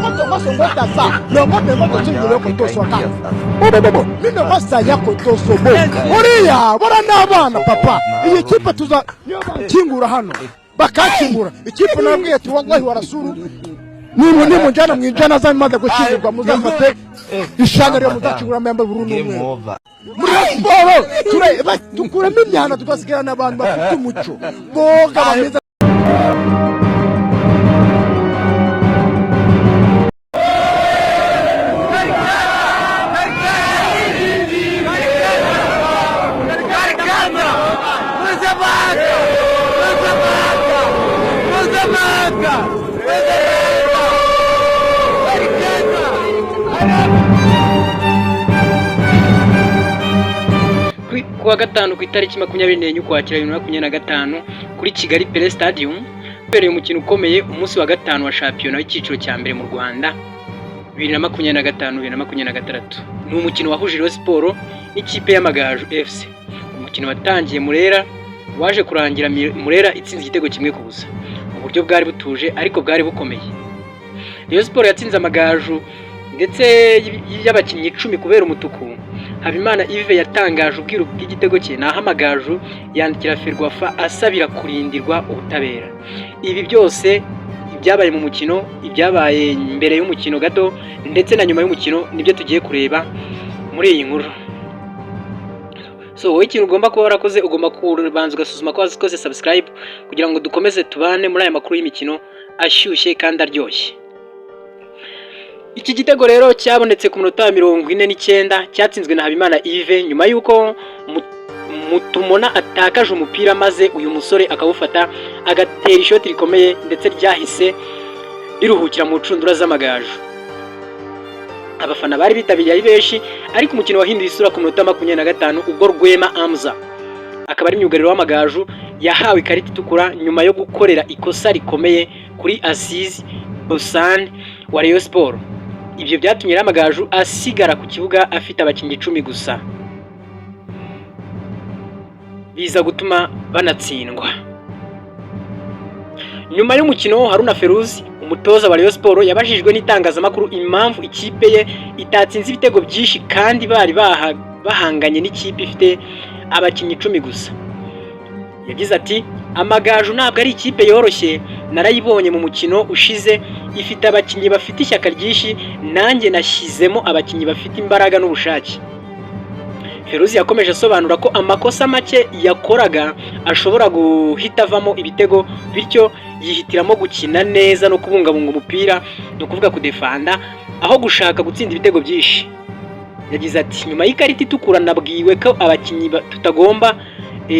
moto maso ngota sa lo moto moto chingule ko to so ka bobo mino masaya ko to so bo uriya bora nabana papa iyi kipe tuza kingura hano bakakingura ikipe nabwiye ati wallahi warasuru nimu njana mwinjana za maze gushingirwa muzafate ishanga ryo muzakingura membe burundu muri siporo tukuramo imyanda tugasigara n'abantu bafite umuco boga bameze kuwa gatanu ku itariki 24 Ukwakira 2025 kuri Kigali Pele Stadium ubereye umukino ukomeye umunsi wa gatanu wa shampiyona w'icyiciro cya mbere mu Rwanda 2025-2026. Ni umukino wahuje Rayon Sport n'ikipe y'Amagaju FC. Umukino watangiye Murera waje kurangira Murera itsinze igitego kimwe ku busa. Uburyo bwari butuje ariko bwari bukomeye. Rayon Sport yatsinze Amagaju ndetse y'abakinnyi 10 kubera umutuku. Habimana Yves yatangaje ubwiru bw'igitego cye naho Amagaju yandikira Ferwafa asabira kurindirwa ubutabera. Ibi byose ibyabaye mu mukino, ibyabaye mbere y'umukino gato ndetse na nyuma y'umukino nibyo tugiye kureba muri iyi nkuru. So wowe ikintu ugomba kuba warakoze, ugomba kubanza ugasuzuma ko wazikoze subscribe kugira ngo dukomeze tubane muri aya makuru y'imikino ashyushye kandi aryoshye. Iki gitego rero cyabonetse ku minota 49 cyatsinzwe na Habimana Yves nyuma yuko Mutumona atakaje umupira maze uyu musore akawufata agatera ishoti rikomeye ndetse ryahise riruhukira mu cundura z'Amagaju. Abafana bari bitabiriye ari benshi ariko umukino wahinduye isura ku minota 25 ubwo Rwema Amza akaba ari myugariro w'Amagaju yahawe ikarita itukura nyuma yo gukorera ikosa rikomeye kuri Aziz Bosan wa Rayon Sport. Ibyo byatumye Amagaju asigara ku kibuga afite abakinnyi 10 gusa, biza gutuma banatsindwa. Nyuma y'umukino Haruna Feruzi umutoza wa Rayon Sport yabajijwe n'itangazamakuru impamvu ikipe ye itatsinze ibitego byinshi kandi bari bahanganye n'ikipe ifite abakinnyi 10 gusa. Yagize ati Amagaju ntabwo ari ikipe yoroshye, narayibonye mu mukino ushize ifite abakinnyi bafite ishyaka ryinshi, nanjye nashyizemo abakinnyi bafite imbaraga n'ubushake. Feruzi yakomeje asobanura ko amakosa make yakoraga ashobora guhita avamo ibitego, bityo yihitiramo gukina neza no kubungabunga umupira, no kuvuga kudefanda aho gushaka gutsinda ibitego byinshi. Yagize ati nyuma y'ikarita itukura nabwiwe ko abakinnyi tutagomba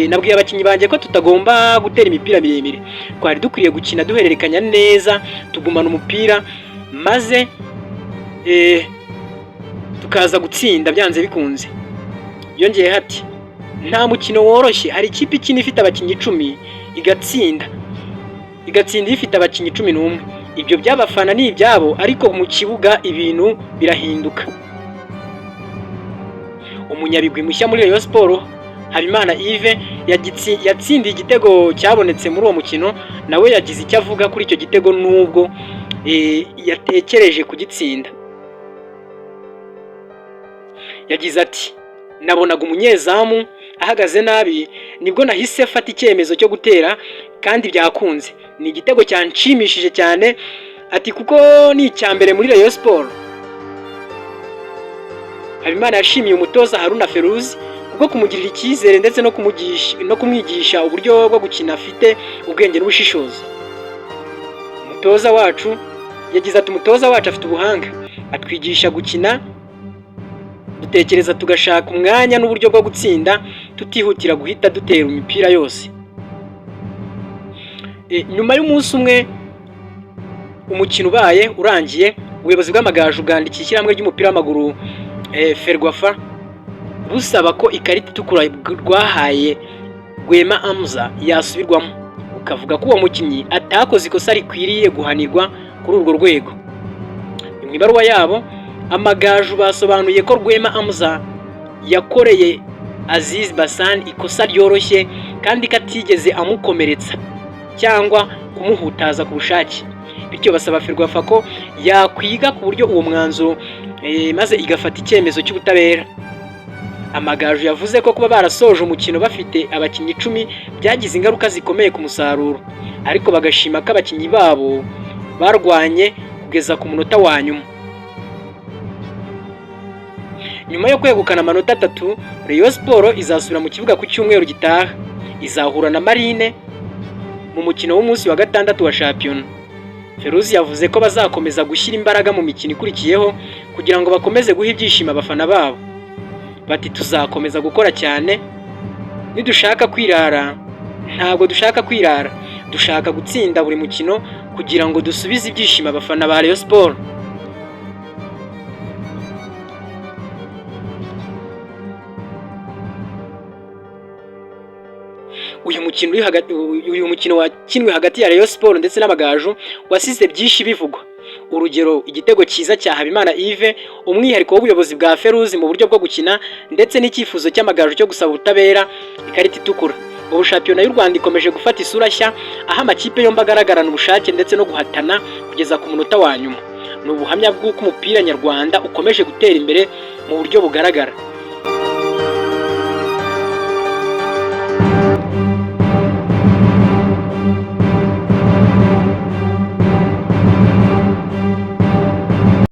nabwiye abakinnyi banje ko tutagomba gutera imipira miremire, twari dukwiriye gukina duhererekanya neza tugumana umupira maze tukaza gutsinda byanze bikunze. Yongeye ati nta mukino woroshye, hari ikipe ikina ifite abakinnyi 10 igatsinda ifite abakinnyi 11. Ibyo by'abafana ni ibyabo ariko mu kibuga ibintu birahinduka. Umunyabigwi mushya muri Rayon Sport Habimana Yves yatsindiye igitego cyabonetse muri uwo mukino, nawe yagize icyo avuga kuri icyo gitego nubwo yatekereje kugitsinda. Yagize ati nabonaga umunyezamu ahagaze nabi nibwo nahise fata icyemezo cyo gutera kandi byakunze. Ni igitego cyanshimishije cyane ati kuko ni icyambere muri Rayon Sport. Habimana yashimiye umutoza Haruna Feruzi kubwo kumugirira icyizere ndetse no kumwigisha uburyo bwo gukina afite ubwenge n'ubushishozi. Umutoza wacu yagize ati umutoza wacu afite ubuhanga, atwigisha gukina dutekereza tugashaka umwanya n'uburyo bwo gutsinda tutihutira guhita dutera imipira yose. Nyuma y'umunsi umwe umukino ubaye urangiye, ubuyobozi bw'Amagaju bwandikiye ishyirahamwe ry'umupira w'amaguru Ferwafa busaba ko ikarita itukura rwahaye Rwema Amza yasubirwamo, ukavuga ko uwo mukinnyi atakoze ikosa rikwiriye guhanirwa kuri urwo rwego. Mu ibaruwa yabo Amagaju basobanuye ko Rwema Amza yakoreye Aziz Basan ikosa ryoroshye kandi katigeze amukomeretsa cyangwa kumuhutaza ku bushake. bityo basaba Ferwafa ko yakwiga ku buryo uwo mwanzuro maze igafata icyemezo cy'ubutabera. Amagaju yavuze ko kuba barasoje umukino bafite abakinnyi 10 byagize ingaruka zikomeye ku musaruro, ariko bagashima ko abakinnyi babo barwanye kugeza ku munota wa nyuma. Nyuma yo kwegukana amanota 3, Rayon Sport izasubira mu kibuga ku cyumweru gitaha, izahura na Marine mu mukino w'umunsi wa 6 wa shampiyona. Feruzi yavuze ko bazakomeza gushyira imbaraga mu mikino ikurikiyeho kugira ngo bakomeze guha ibyishimo abafana babo. Bati tuzakomeza gukora cyane, nidushaka kwirara ntabwo dushaka kwirara, dushaka gutsinda buri mukino kugira ngo dusubize ibyishimo abafana ba Rayon Sport. Uyu mukino wakinwe hagati ya Rayon Sport ndetse n'Amagaju wasize byinshi bivugwa. Urugero, igitego cyiza cya Habimana Yves, umwihariko w'ubuyobozi bwa Feruzi mu buryo bwo gukina, ndetse n'icyifuzo cy'Amagaju cyo gusaba ubutabera, ikarita itukura. Ubu shampiyona y'u Rwanda ikomeje gufata isura nshya, aho amakipe yombi agaragarana ubushake ndetse no guhatana kugeza ku munota wa nyuma. Ni ubuhamya bw'uko umupira nyarwanda ukomeje gutera imbere mu buryo bugaragara.